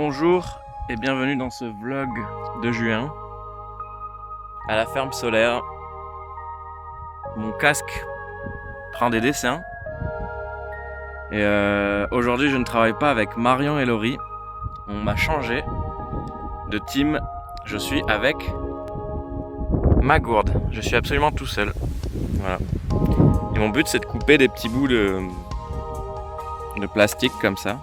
Bonjour et bienvenue dans ce vlog de juin à la ferme solaire. Mon casque prend des dessins et aujourd'hui je ne travaille pas avec Marion et Laurie. On m'a changé de team. Je suis avec Magourde. Je suis absolument tout seul. Voilà. Et mon but c'est de couper des petits bouts de plastique comme ça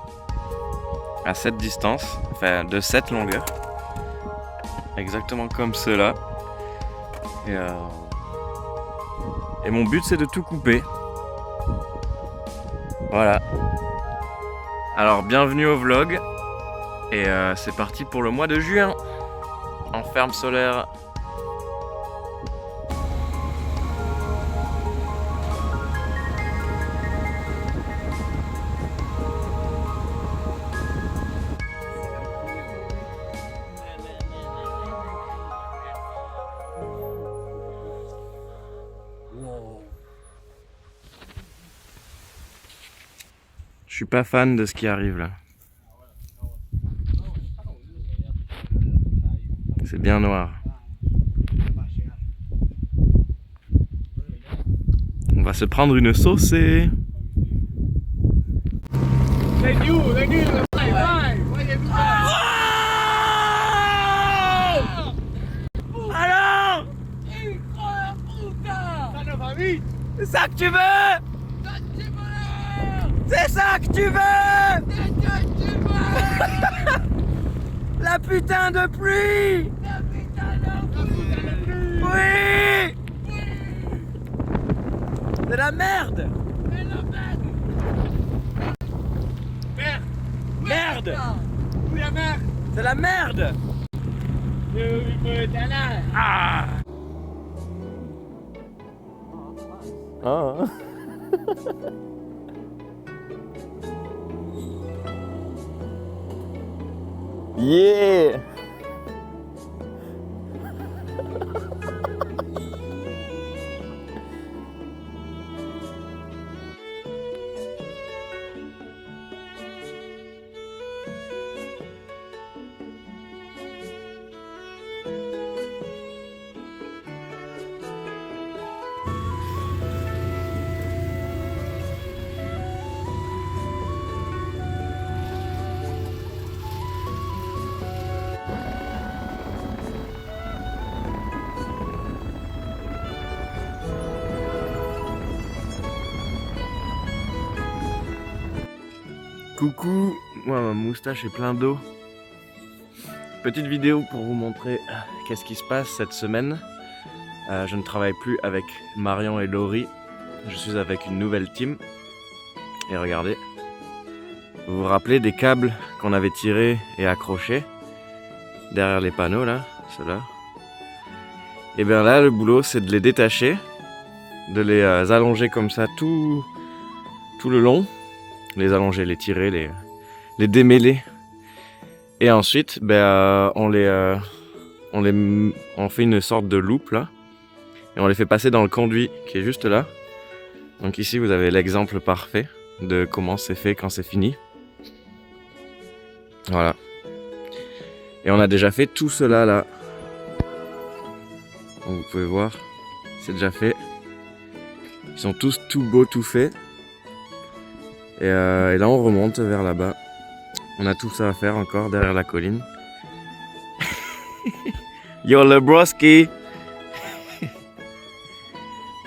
à cette distance, enfin de cette longueur, exactement comme cela. Et mon but c'est de tout couper. Voilà. Alors bienvenue au vlog et c'est parti pour le mois de juin en ferme solaire. Je suis pas fan de ce qui arrive là. C'est bien noir. On va se prendre une saucée. Alors, c'est ça que tu veux? C'est ça que tu veux? La putain de pluie! Oui! C'est la merde! Merde! C'est la merde! Ah! Ah! Yeah! Coucou, moi ma moustache est plein d'eau. Petite vidéo pour vous montrer qu'est-ce qui se passe cette semaine. Je ne travaille plus avec Marion et Laurie. Je suis avec une nouvelle team. Et regardez, vous vous rappelez des câbles qu'on avait tirés et accrochés derrière les panneaux là, ceux-là. Et bien là le boulot c'est de les détacher, de les allonger comme ça tout le long. Les allonger, les tirer, les démêler. Et ensuite, on fait une sorte de loupe là. Et on les fait passer dans le conduit qui est juste là. Donc ici, vous avez l'exemple parfait de comment c'est fait quand c'est fini. Voilà. Et on a déjà fait tout cela là. Donc vous pouvez voir, c'est déjà fait. Ils sont tous tout beaux, tout faits. Et là on remonte vers là-bas. On a tout ça à faire encore derrière la colline. Yo le broski.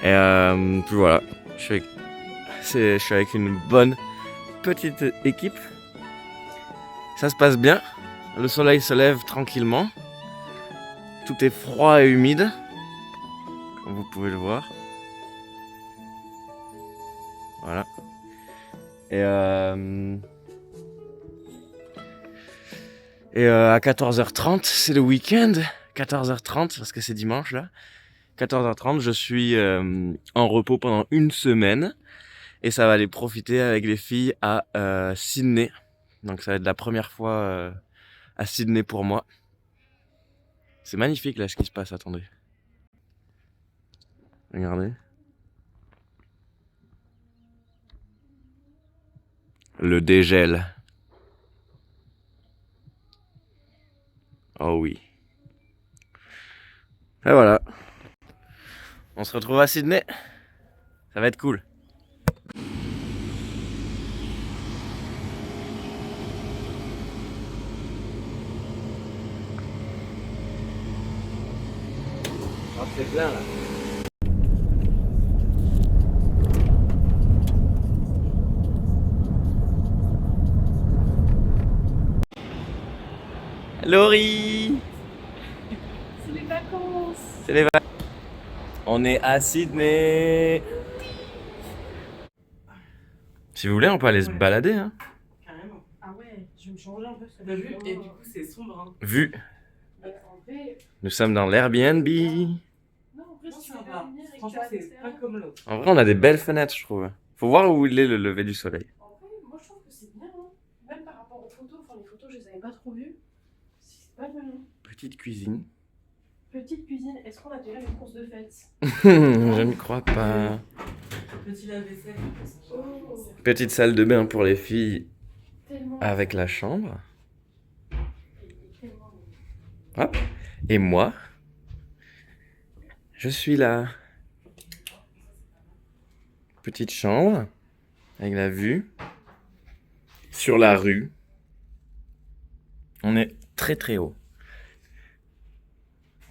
Et puis voilà, je suis avec une bonne petite équipe. Ça se passe bien. Le soleil se lève tranquillement. Tout est froid et humide, comme vous pouvez le voir. Voilà. Et à 14h30, c'est le week-end. 14h30, parce que c'est dimanche là. 14h30, je suis en repos pendant une semaine. Et ça va aller profiter avec les filles à Sydney. Donc ça va être la première fois à Sydney pour moi. C'est magnifique là ce qui se passe, attendez. Regardez. Le dégel. Oh oui. Et voilà. On se retrouve à Sydney. Ça va être cool. Oh, c'est plein là. Laurie! C'est les vacances. C'est les vacances. On est à Sydney. Si vous voulez, on peut aller se balader. Hein. Carrément. Ah ouais, je vais me changer un peu. T'as vu? Et du coup, c'est sombre. Hein. Vu. En vrai... Nous sommes dans l'Airbnb. Non, en vrai, si ça va. Franchement, c'est pas comme l'autre. En vrai, on a des belles fenêtres, je trouve. Faut voir où il est le lever du soleil. En vrai, moi, je trouve que c'est bien. Hein. Même par rapport aux photos. Enfin, les photos, je les avais pas trop vues. C'est pas mal. Hein. Petite cuisine. Petite cuisine. Est-ce qu'on a déjà une course de fête? Je ne crois pas. Petit lave-vaisselle. Oh. Petite salle de bain pour les filles Tellement. avec la chambre. Tellement. Hop. Et moi, je suis là. Petite chambre avec la vue sur la rue. On est très très haut.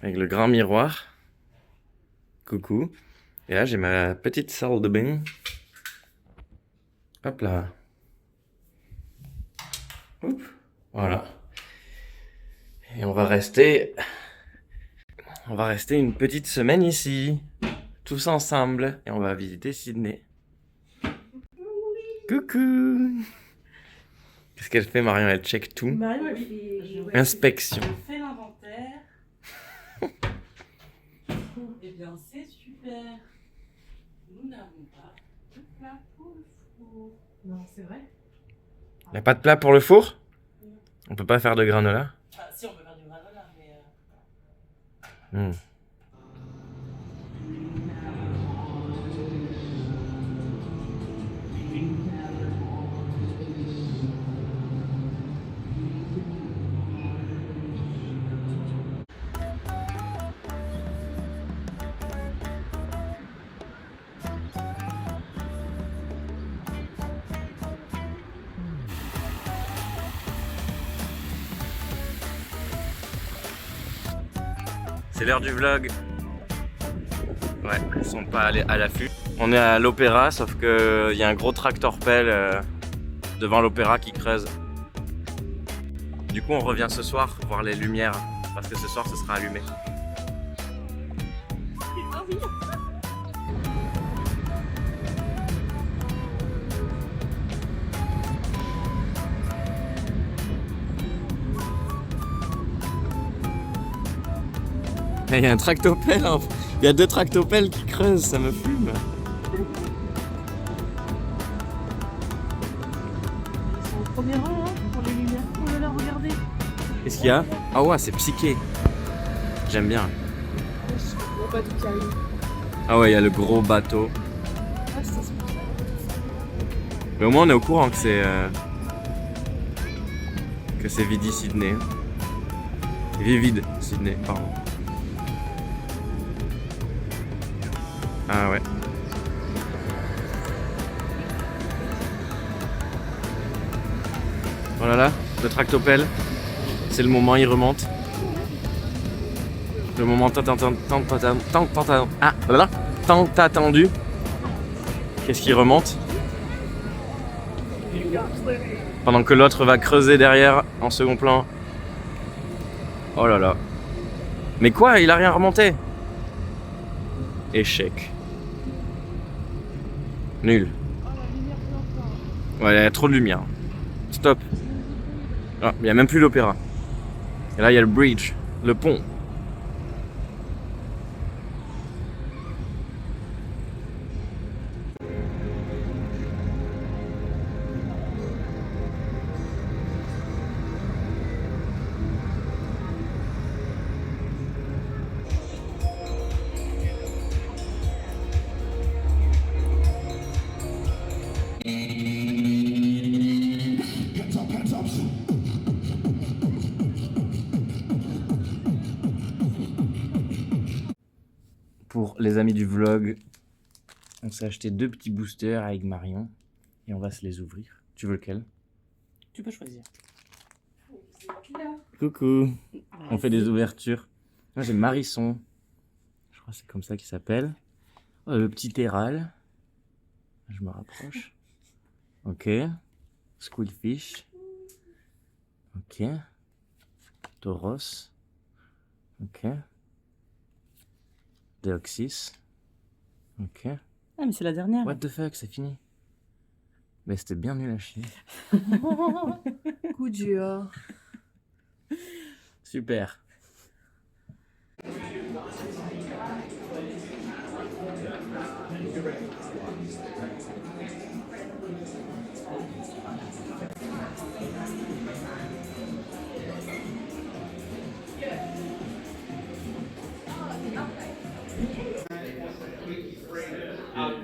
Avec le grand miroir. Coucou. Et là, j'ai ma petite salle de bain. Hop là. Oups. Voilà. Et on va rester une petite semaine ici. Tous ensemble. Et on va visiter Sydney. Coucou. Qu'est-ce qu'elle fait, Marion? Elle check tout. Marion, elle fait... Inspection. Je fais l'inventaire. Eh bien, c'est super. Nous n'avons pas de plat pour le four. Non, c'est vrai. Il n'y a pas de plat pour le four? On peut pas faire de granola? Enfin, si, on peut faire du granola, mais... C'est l'heure du vlog. Ouais, ils sont pas allés à l'affût. On est à l'opéra, sauf que il y a un gros tracteur pelle devant l'opéra qui creuse. Du coup, on revient ce soir voir les lumières, parce que ce soir, ce sera allumé. Il y a un tractopelle, il y a 2 tractopelles qui creusent, ça me fume. Ils sont au premier rang hein, pour les lumières. Oh là là, regardez. Qu'est-ce qu'il y a? Ah ouais, c'est psyché. J'aime bien. On va pas tout carrer. Ah ouais, il y a le gros bateau. Ah, ça se passe. Mais au moins, on est au courant que c'est Vidi Sydney. Vivid Sydney, pardon. Ah ouais. Voilà là, le tractopelle. C'est le moment, il remonte. Le moment tant attendu. Qu'est-ce qui remonte? Pendant que l'autre va creuser derrière en second plan. Oh là là. Mais quoi? Il a rien remonté? Échec. Nul. Ouais, il y a trop de lumière. Stop. Ah, il n'y a même plus l'opéra. Et là, il y a le bridge, le pont. pour les amis du vlog, on s'est acheté 2 petits boosters avec Marion et on va se les ouvrir. Tu veux lequel? Tu peux choisir. Coucou, on fait des ouvertures. Moi j'ai Marisson, je crois que c'est comme ça qu'il s'appelle. Oh, le petit Terral, je me rapproche. Ok, Squillfish. Ok, Tauros. Ok, Deoxys. Ok. Ah, mais c'est la dernière. What the fuck, c'est fini. Mais c'était bien nul à chier. Coup dur. Super.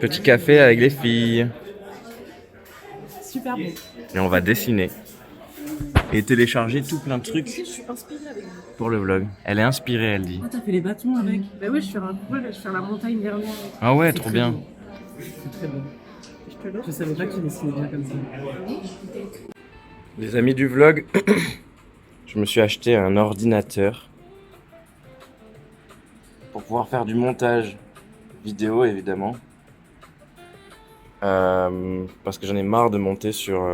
Petit café avec les filles. Super bon. Et on va dessiner. Et télécharger tout plein de trucs Je suis inspirée avec vous. pour le vlog. Elle est inspirée, elle dit. Ah, t'as fait les bâtons avec? Bah ouais, je vais faire la montagne dernière. Ah ouais, C'est trop très bien. beau. C'est très bon. Je te l'offre. Je savais pas qu'il dessinait bien comme ça. Les amis du vlog, je me suis acheté un ordinateur pour pouvoir faire du montage vidéo, évidemment. Parce que j'en ai marre de monter sur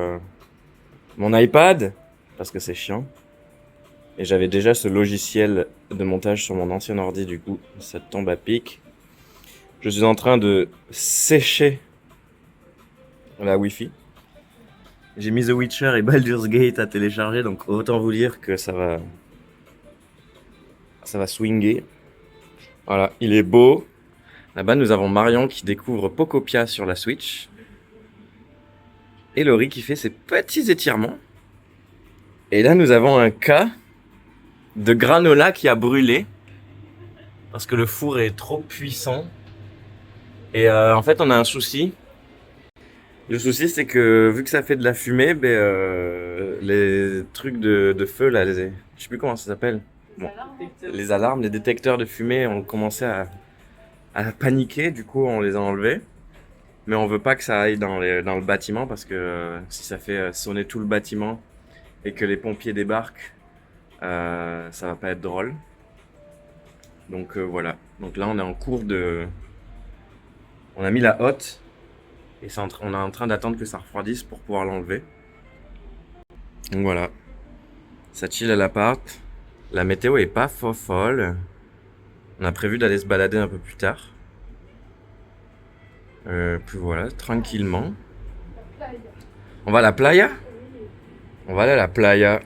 mon iPad, parce que c'est chiant. Et j'avais déjà ce logiciel de montage sur mon ancien ordi, du coup ça tombe à pic. Je suis en train de sécher la Wi-Fi. J'ai mis The Witcher et Baldur's Gate à télécharger, donc autant vous dire que ça va swinger. Voilà, il est beau. Là-bas, nous avons Marion qui découvre Pocopia sur la Switch. Et Laurie qui fait ses petits étirements. Et là, nous avons un cas de granola qui a brûlé. Parce que le four est trop puissant. Et en fait, on a un souci. Le souci, c'est que vu que ça fait de la fumée, les trucs de feu, là, je sais plus comment ça s'appelle. Bon, les alarmes, les détecteurs de fumée ont commencé à paniquer, du coup on les a enlevés. Mais on veut pas que ça aille dans le bâtiment parce que si ça fait sonner tout le bâtiment et que les pompiers débarquent, ça va pas être drôle. Donc voilà. Donc là on est en cours de... On a mis la hotte et on est en train d'attendre que ça refroidisse pour pouvoir l'enlever. Donc voilà. Ça chill à l'appart. La météo est pas folle. On a prévu d'aller se balader un peu plus tard. Puis voilà, tranquillement. On va à la playa? On va aller à la playa.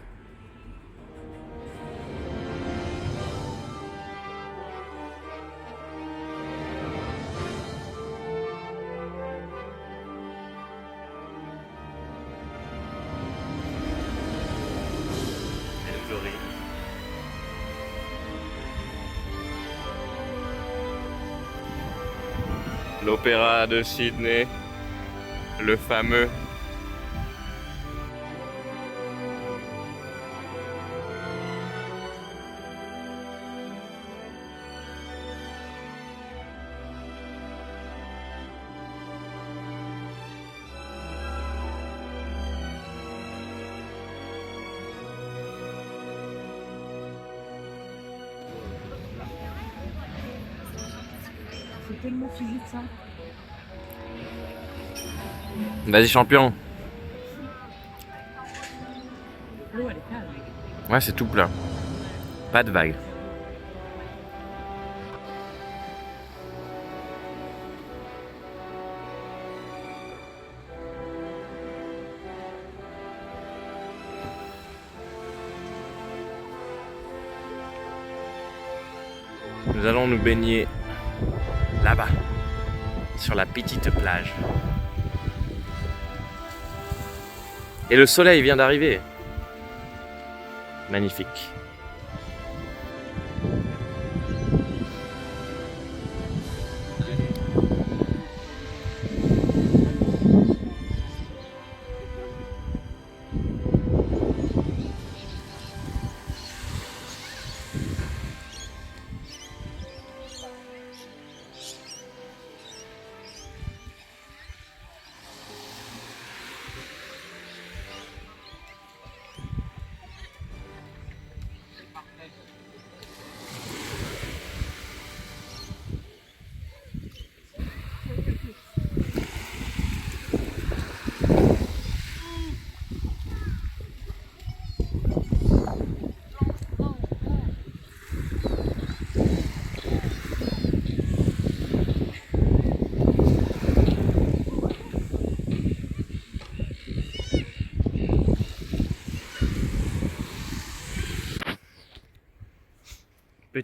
L'opéra de Sydney, le fameux. C'est tellement physique ça. Vas-y champion. L'eau, elle est calme. Ouais, c'est tout plat. Pas de vagues. Nous allons nous baigner là-bas, sur la petite plage. Et le soleil vient d'arriver. Magnifique.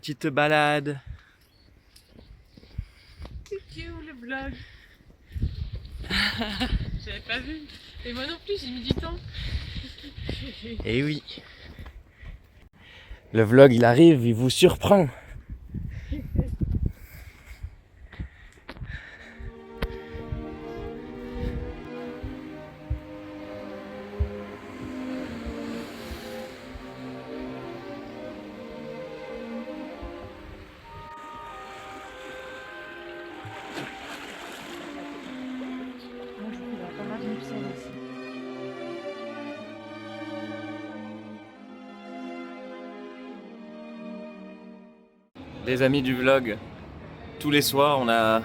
petite balade. Coucou le vlog. J'avais pas vu. Et moi non plus, j'ai mis du temps. Et oui. Le vlog il arrive, il vous surprend. Les amis du vlog, tous les soirs on a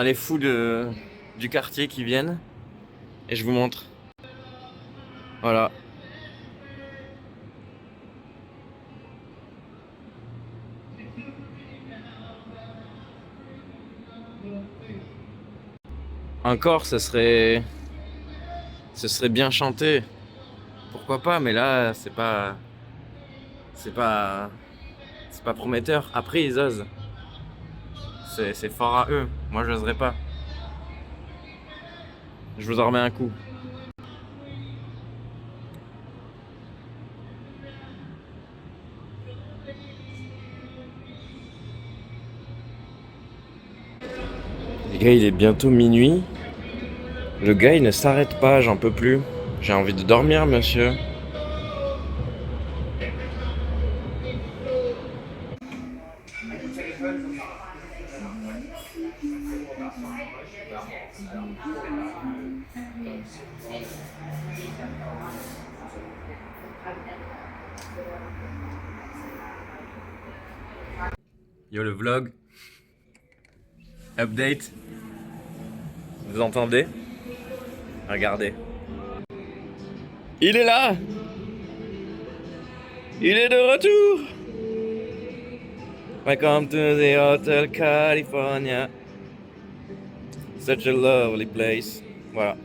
les fous du quartier qui viennent et je vous montre. Voilà. Encore ce serait bien chanté. Pourquoi pas, mais là c'est pas prometteur. Après ils osent. C'est fort à eux. Moi j'oserais pas. Je vous en remets un coup. Les gars, il est bientôt minuit. Le gars il ne s'arrête pas, j'en peux plus. J'ai envie de dormir, monsieur. Yo le vlog. Update. Vous entendez? Regardez. Il est là! Il est de retour! Welcome to the Hotel California. Such a lovely place. Voilà.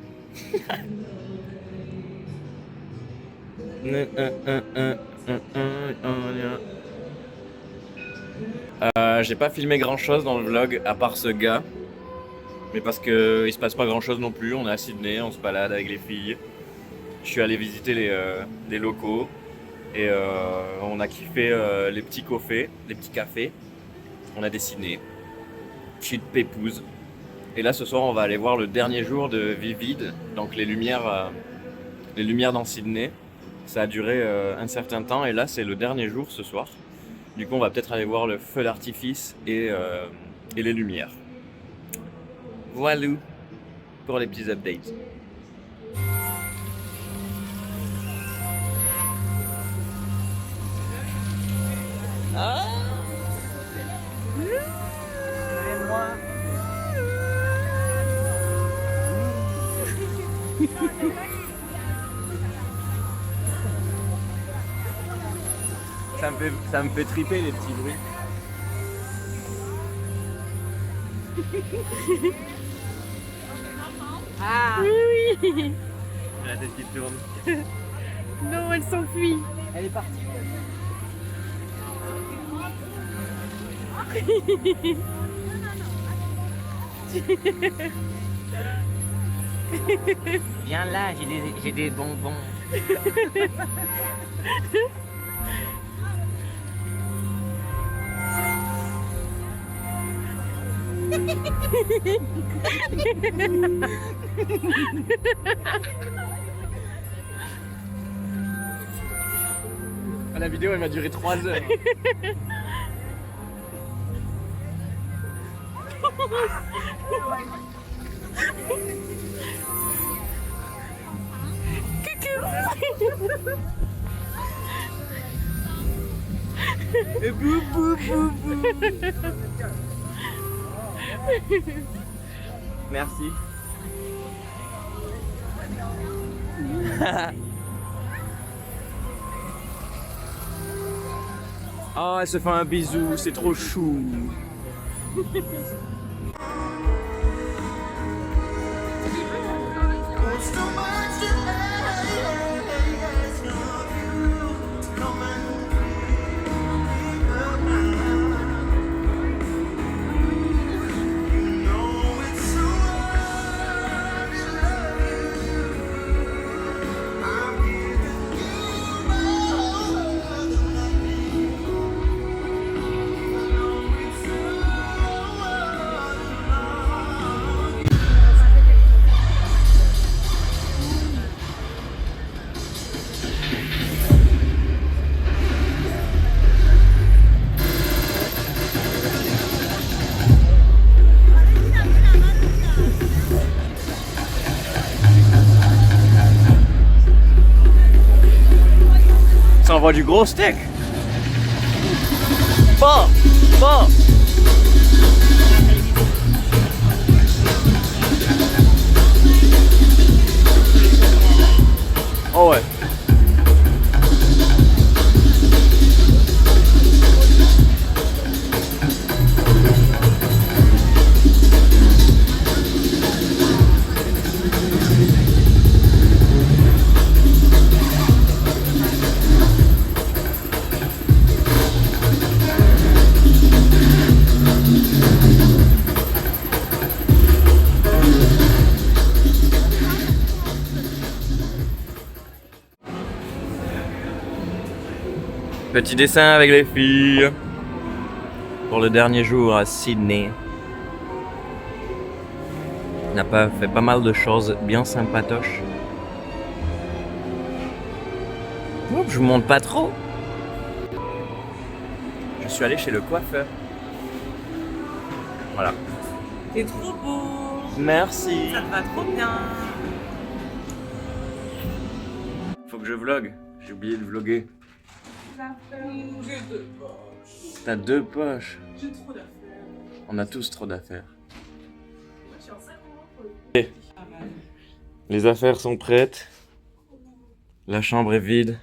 J'ai pas filmé grand chose dans le vlog à part ce gars. Mais parce que il se passe pas grand chose non plus. On est à Sydney, on se balade avec les filles. Je suis allé visiter les locaux. Et on a kiffé les petits cafés. On a dessiné. Petite pépouze. Et là ce soir on va aller voir le dernier jour de Vivid. Donc les lumières dans Sydney. Ça a duré un certain temps et là c'est le dernier jour ce soir. Du coup on va peut-être aller voir le feu d'artifice et les lumières. Voilà pour les petits updates. Ah Ça me fait triper les petits bruits. Ah oui. La tête qui tourne. Non, elle s'enfuit. Elle est partie. Viens là, j'ai des bonbons. La vidéo elle m'a duré 3 heures. Et bou bou bou bou. Merci. Oh, elle se fait un bisou, c'est trop chou. envoie du gros steak. Bon, bon. Oh ouais. Petit dessin avec les filles pour le dernier jour à Sydney. On a pas fait pas mal de choses bien sympatoches. Oups, je vous montre pas trop. Je suis allé chez le coiffeur. Voilà. T'es trop beau. Merci. Ça te va trop bien. Faut que je vlog. J'ai oublié de vlogger. J'ai 2 poches. T'as 2 poches. J'ai trop d'affaires. On a tous trop d'affaires. Je suis en sac en main pour le coup. Pas mal. Les affaires sont prêtes. La chambre est vide.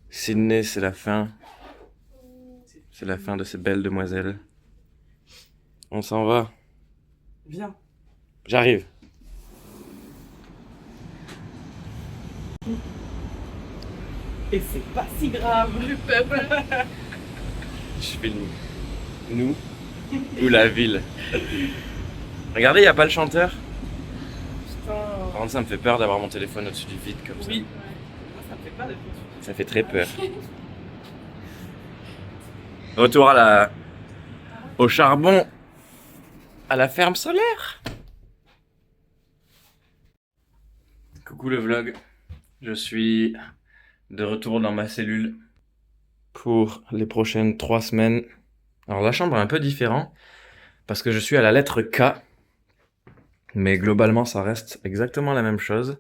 Sydney, c'est la fin. C'est la fin de ces belles demoiselles. On s'en va. Viens. J'arrive. Et c'est pas si grave. Le peuple. Je filme. Nous ou la ville. Regardez, il n'y a pas le chanteur. Putain. Par contre, ça me fait peur d'avoir mon téléphone au-dessus du vide comme ça. Oui. Moi, ça me fait pas de Ça fait très peur. Retour à la... au charbon. À la ferme solaire. Coucou le vlog. Je suis de retour dans ma cellule pour les prochaines 3 semaines. Alors la chambre est un peu différente parce que je suis à la lettre K. Mais globalement ça reste exactement la même chose.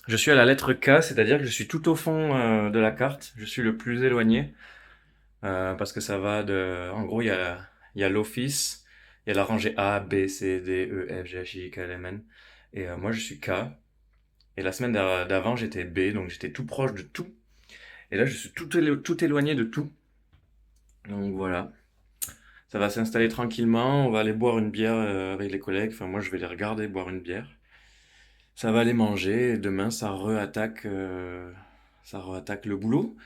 Je suis à la lettre K, c'est-à-dire que je suis tout au fond de la carte. Je suis le plus éloigné. Parce que ça va de... En gros, il y a l'office, il y a la rangée A, B, C, D, E, F, G, H, I, K, L, M, N. Et moi, je suis K. Et la semaine d'avant, j'étais B, donc j'étais tout proche de tout. Et là, je suis tout éloigné de tout. Donc voilà. Ça va s'installer tranquillement. On va aller boire une bière avec les collègues. Enfin, moi, je vais les regarder boire une bière. Ça va aller manger. Et demain, ça re-attaque le boulot.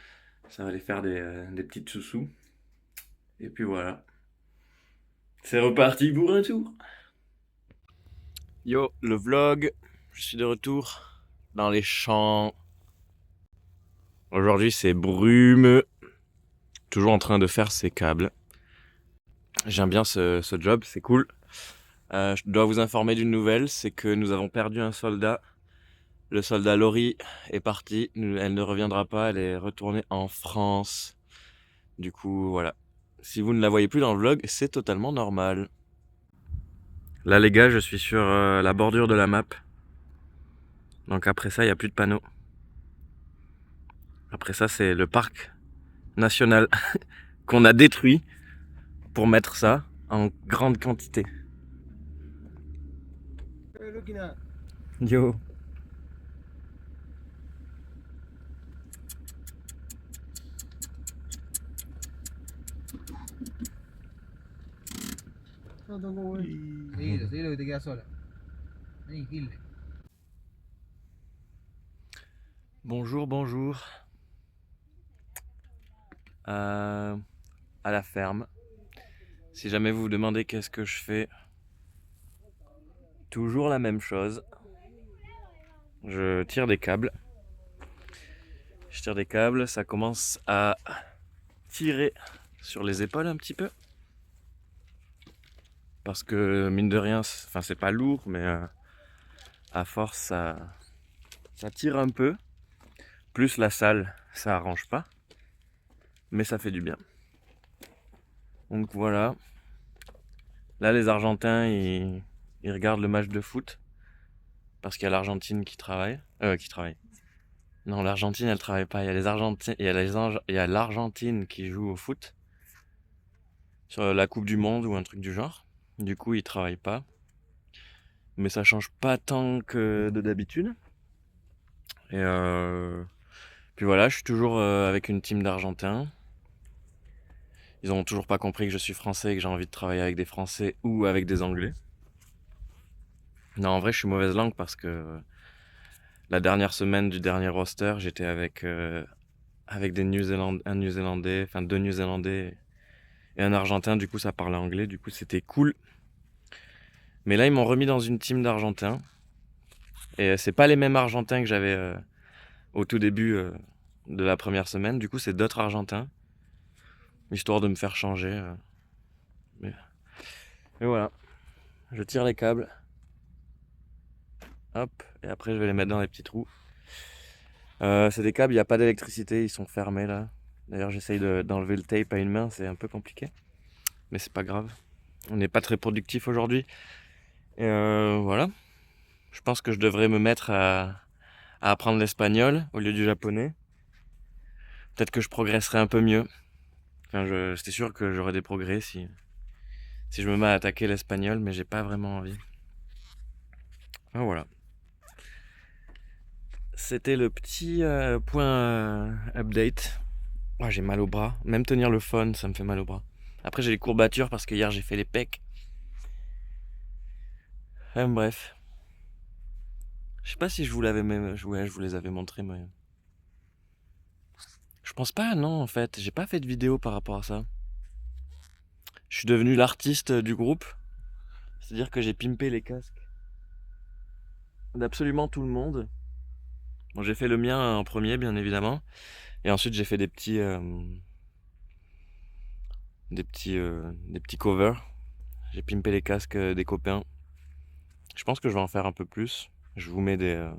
Ça va aller faire des petites sous-sous. Et puis voilà. C'est reparti pour un tour. Yo, le vlog. Je suis de retour dans les champs. Aujourd'hui, c'est brumeux. Toujours en train de faire ces câbles. J'aime bien ce job, c'est cool. Je dois vous informer d'une nouvelle, c'est que nous avons perdu un soldat. Le soldat Laurie est parti. Elle ne reviendra pas, elle est retournée en France. Du coup, voilà. Si vous ne la voyez plus dans le vlog, c'est totalement normal. Là, les gars, je suis sur la bordure de la map. Donc après ça, il n'y a plus de panneaux. Après ça, c'est le parc national qu'on a détruit pour mettre ça en grande quantité. Yo. Seguilo que te queda sola. Vení, Gil. Bonjour, bonjour. À la ferme. Si jamais vous vous demandez qu'est-ce que je fais, toujours la même chose. Je tire des câbles. Je tire des câbles, ça commence à tirer sur les épaules un petit peu. Parce que mine de rien, c'est pas lourd, mais à force ça tire un peu. Plus la salle, ça arrange pas. Mais ça fait du bien. Donc voilà. Là les Argentins ils regardent le match de foot. Parce qu'il y a l'Argentine qui travaille. Il Non, l'Argentine, elle travaille pas. Il y a les Argentines, il y a l'Argentine qui joue au foot sur la Coupe du Monde ou un truc du genre. Du coup, ils travaillent pas. Mais ça change pas tant que de d'habitude. Et puis voilà, je suis toujours avec une team d'Argentins. Ils ont toujours pas compris que je suis français et que j'ai envie de travailler avec des Français ou avec des Anglais. Non, en vrai, je suis mauvaise langue parce que la dernière semaine du dernier roster, j'étais avec des un Néo-Zélandais, enfin 2 Néo-Zélandais et un Argentin. Du coup, ça parlait anglais. Du coup, c'était cool. Mais là, ils m'ont remis dans une team d'Argentins. Et c'est pas les mêmes Argentins que j'avais au tout début de la première semaine. Du coup, c'est d'autres Argentins. Histoire de me faire changer. Mais voilà. Je tire les câbles. Hop. Et après, je vais les mettre dans les petits trous. C'est des câbles, il n'y a pas d'électricité. Ils sont fermés là. D'ailleurs, j'essaye d'enlever le tape à une main. C'est un peu compliqué. Mais c'est pas grave. On n'est pas très productif aujourd'hui. Et voilà. Je pense que je devrais me mettre à apprendre l'espagnol au lieu du japonais. Peut-être que je progresserai un peu mieux. Enfin, c'est sûr que j'aurai des progrès si je me mets à attaquer l'espagnol, mais j'ai pas vraiment envie. Ah, voilà. C'était le petit point update. Oh, j'ai mal au bras. Même tenir le phone, ça me fait mal au bras. Après, j'ai les courbatures parce que hier j'ai fait les pecs. Bref. Je sais pas si je vous l'avais même. Ouais, je vous les avais montrés, mais. Je pense pas, non, en fait. J'ai pas fait de vidéo par rapport à ça. Je suis devenu l'artiste du groupe. C'est-à-dire que j'ai pimpé les casques d'absolument tout le monde. Bon, j'ai fait le mien en premier, bien évidemment. Et ensuite, j'ai fait des petits covers. J'ai pimpé les casques des copains. Je pense que je vais en faire un peu plus. Je vous mets des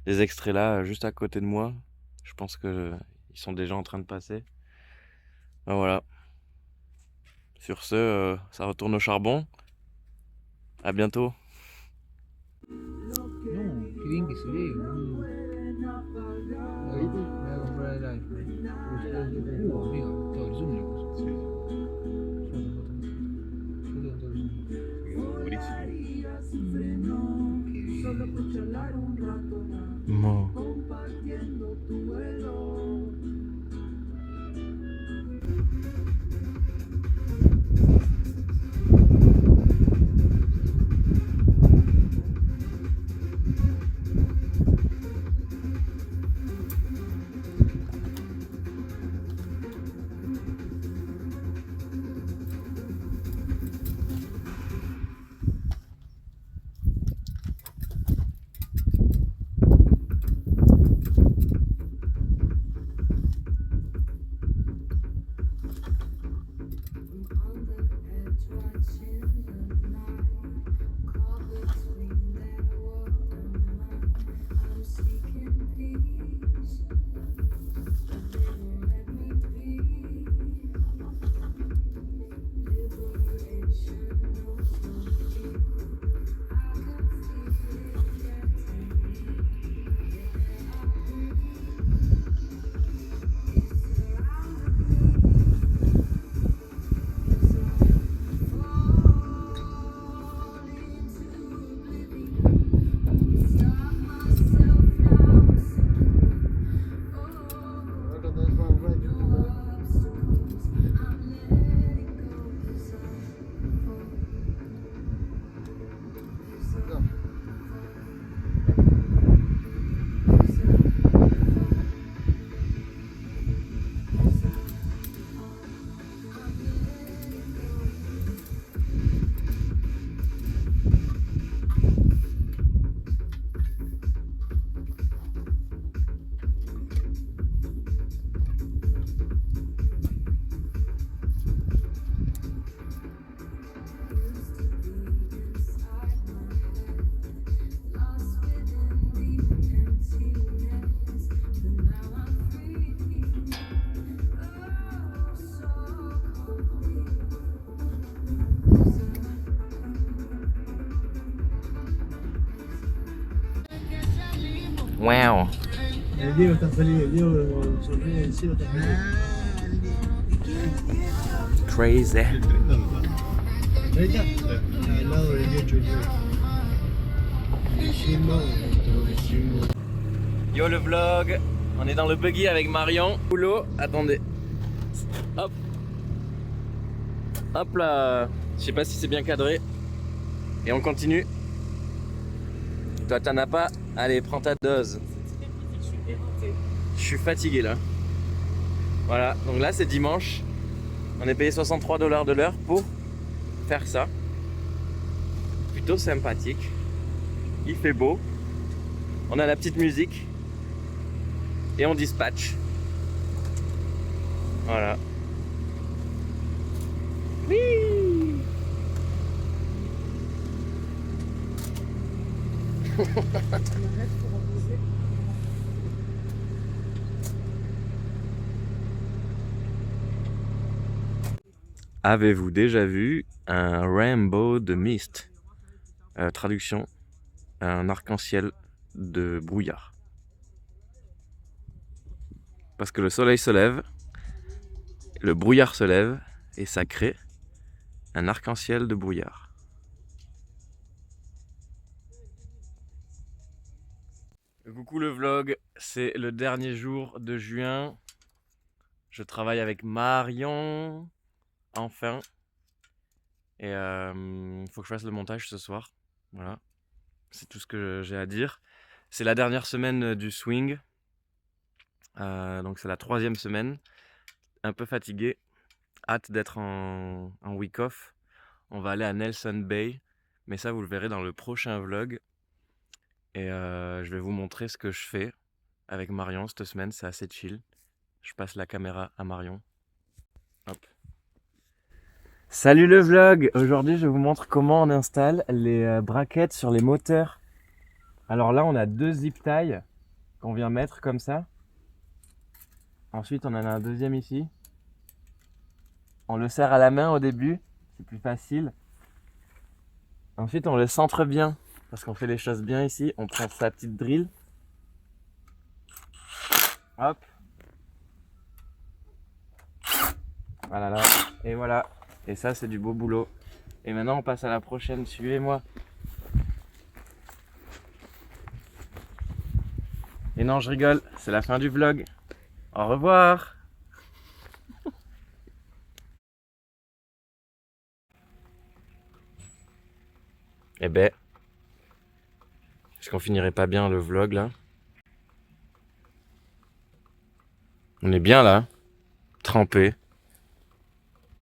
extraits là, juste à côté de moi. Je pense que ils sont déjà en train de passer. Ben voilà. Sur ce, ça retourne au charbon. À bientôt. No, que bien que se ve. Ahí me voy a comprar el iPhone. Amigo, todo el zoom le puse. Yo tengo todo el zoom. Quedó buenísimo. Qué bien. Mo. Wow. El Diego está feliz, el Diego sonríe, el cielo está feliz. Crazy. ¿Ahorita? Al lado del 18 Yo le vlog, on est dans le buggy avec Marion. Boulot, attendez. Hop. Hop là. Je sais pas si c'est bien cadré. Et on continue. Toi t'en as pas? Allez, prends ta dose. Je suis fatigué là. Voilà, donc là c'est dimanche. On est payé 63 $ de l'heure pour faire ça. Plutôt sympathique. Il fait beau. On a la petite musique. Et on dispatch. Voilà. Oui. Avez-vous déjà vu un rainbow de mist? Traduction, un arc-en-ciel de brouillard. Parce que le soleil se lève, le brouillard se lève et ça crée un arc-en-ciel de brouillard. Coucou le vlog, c'est le dernier jour de juin. Je travaille avec Marion, enfin. Et faut que je fasse le montage ce soir. Voilà, c'est tout ce que j'ai à dire. C'est la dernière semaine du swing. Donc c'est la 3e semaine. Un peu fatigué. Hâte d'être en week off. On va aller à Nelson Bay. Mais ça vous le verrez dans le prochain vlog. Et je vais vous montrer ce que je fais avec Marion cette semaine. C'est assez chill. Je passe la caméra à Marion. Hop. Salut le vlog! Aujourd'hui je vous montre comment on installe les braquettes sur les moteurs. Alors là on a 2 zip ties qu'on vient mettre comme ça. Ensuite on en a un deuxième ici. On le serre à la main au début, c'est plus facile. Ensuite on le centre bien, parce qu'on fait les choses bien ici. On prend sa petite drill. Hop. Voilà là. Et voilà. Et ça c'est du beau boulot. Et maintenant on passe à la prochaine, suivez-moi. Et non je rigole, c'est la fin du vlog. Au revoir. Eh ben, est-ce qu'on finirait pas bien le vlog là? On est bien là, trempé.